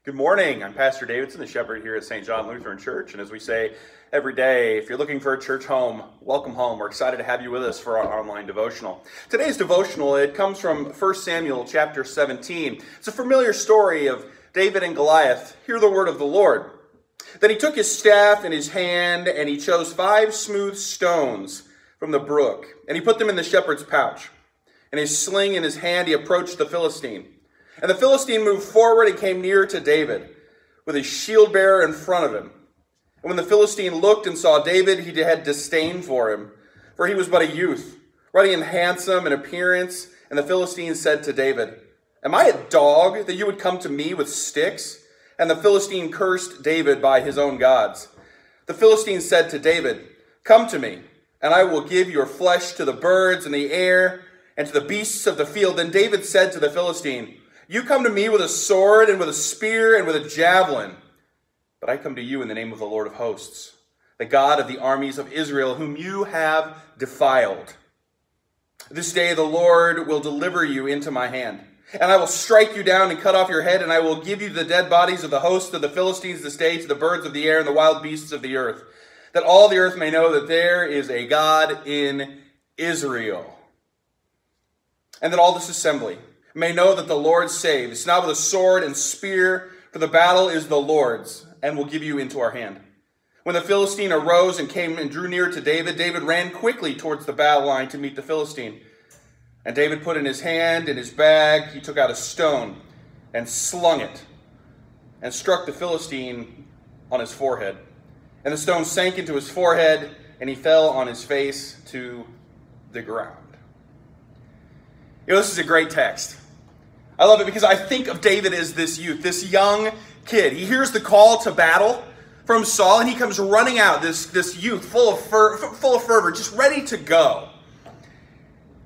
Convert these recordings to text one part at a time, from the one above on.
Good morning. I'm Pastor Davidson, the shepherd here at St. John Lutheran Church. And as we say every day, if you're looking for a church home, welcome home. We're excited to have you with us for our online devotional. Today's devotional, it comes from 1 Samuel chapter 17. It's a familiar story of David and Goliath. Hear the word of the Lord. Then he took his staff in his hand, and he chose 5 smooth stones from the brook, and he put them in the shepherd's pouch. And his sling in his hand, he approached the Philistine. And the Philistine moved forward and came near to David, with his shield bearer in front of him. And when the Philistine looked and saw David, he had disdain for him, for he was but a youth, ruddy and handsome in appearance. And the Philistine said to David, "Am I a dog that you would come to me with sticks?" And the Philistine cursed David by his own gods. The Philistine said to David, "Come to me, and I will give your flesh to the birds in the air and to the beasts of the field." Then David said to the Philistine, "You come to me with a sword and with a spear and with a javelin, but I come to you in the name of the Lord of hosts, the God of the armies of Israel, whom you have defiled. This day the Lord will deliver you into my hand, and I will strike you down and cut off your head, and I will give you the dead bodies of the host of the Philistines this day to the birds of the air and the wild beasts of the earth, that all the earth may know that there is a God in Israel, and that all this assembly may know that the Lord saves, not with a sword and spear, for the battle is the Lord's, and will give you into our hand." When the Philistine arose and came and drew near to David, David ran quickly towards the battle line to meet the Philistine. And David put in his hand, in his bag, he took out a stone and slung it, and struck the Philistine on his forehead. And the stone sank into his forehead, and he fell on his face to the ground. You know, this is a great text. I love it because I think of David as this youth, this young kid. He hears the call to battle from Saul, and he comes running out, this youth full of fervor, just ready to go.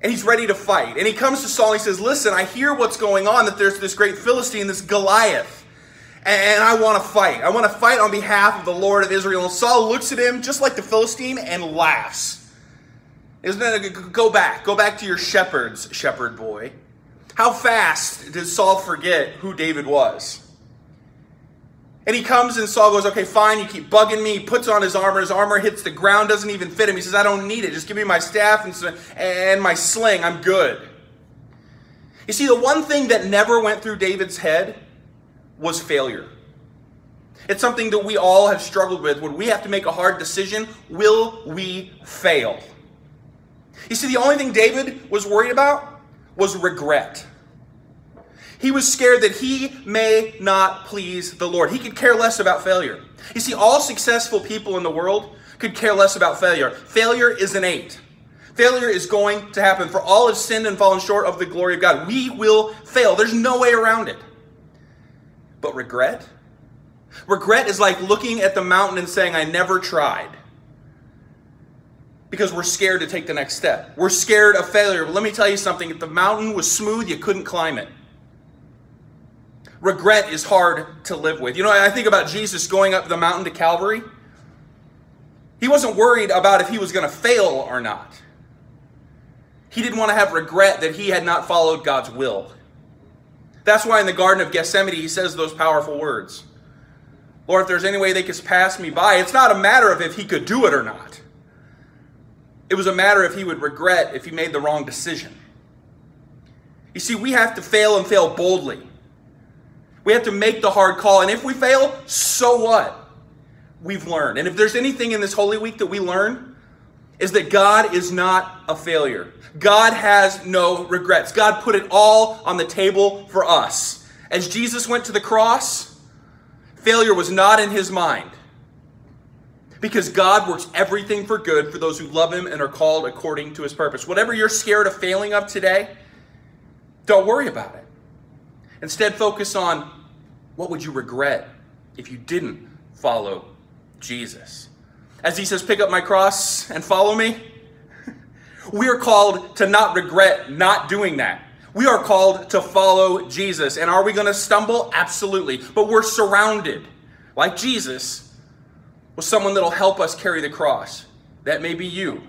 And he's ready to fight. And he comes to Saul and he says, "Listen, I hear what's going on, that there's this great Philistine, this Goliath, and I want to fight. I want to fight on behalf of the Lord of Israel." And Saul looks at him just like the Philistine and laughs. Isn't it? Go back to your shepherds, shepherd boy. How fast did Saul forget who David was? And he comes and Saul goes, "Okay, fine, you keep bugging me." He puts on his armor hits the ground, doesn't even fit him. He says, "I don't need it. Just give me my staff and my sling. I'm good." You see, the one thing that never went through David's head was failure. It's something that we all have struggled with. When we have to make a hard decision, will we fail? You see, the only thing David was worried about was regret. He was scared that he may not please the Lord. He could care less about failure. You see, all successful people in the world could care less about failure. Failure is innate. Failure is going to happen. For all have sinned and fallen short of the glory of God. We will fail. There's no way around it. But regret? Regret is like looking at the mountain and saying, "I never tried." Because we're scared to take the next step. We're scared of failure. But let me tell you something. If the mountain was smooth, you couldn't climb it. Regret is hard to live with. You know, I think about Jesus going up the mountain to Calvary. He wasn't worried about if he was going to fail or not. He didn't want to have regret that he had not followed God's will. That's why in the Garden of Gethsemane, he says those powerful words. "Lord, if there's any way they could pass me by," it's not a matter of if he could do it or not. It was a matter if he would regret if he made the wrong decision. You see, we have to fail and fail boldly. We have to make the hard call. And if we fail, so what? We've learned. And if there's anything in this Holy Week that we learn, is that God is not a failure. God has no regrets. God put it all on the table for us. As Jesus went to the cross, failure was not in his mind. Because God works everything for good for those who love him and are called according to his purpose. Whatever you're scared of failing of today, don't worry about it. Instead, focus on what would you regret if you didn't follow Jesus. As he says, "Pick up my cross and follow me." We are called to not regret not doing that. We are called to follow Jesus. And are we going to stumble? Absolutely. But we're surrounded, like Jesus, with someone that will help us carry the cross. That may be you.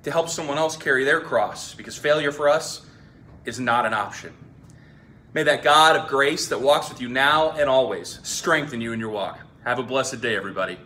To help someone else carry their cross, because failure for us is not an option. May that God of grace that walks with you now and always strengthen you in your walk. Have a blessed day, everybody.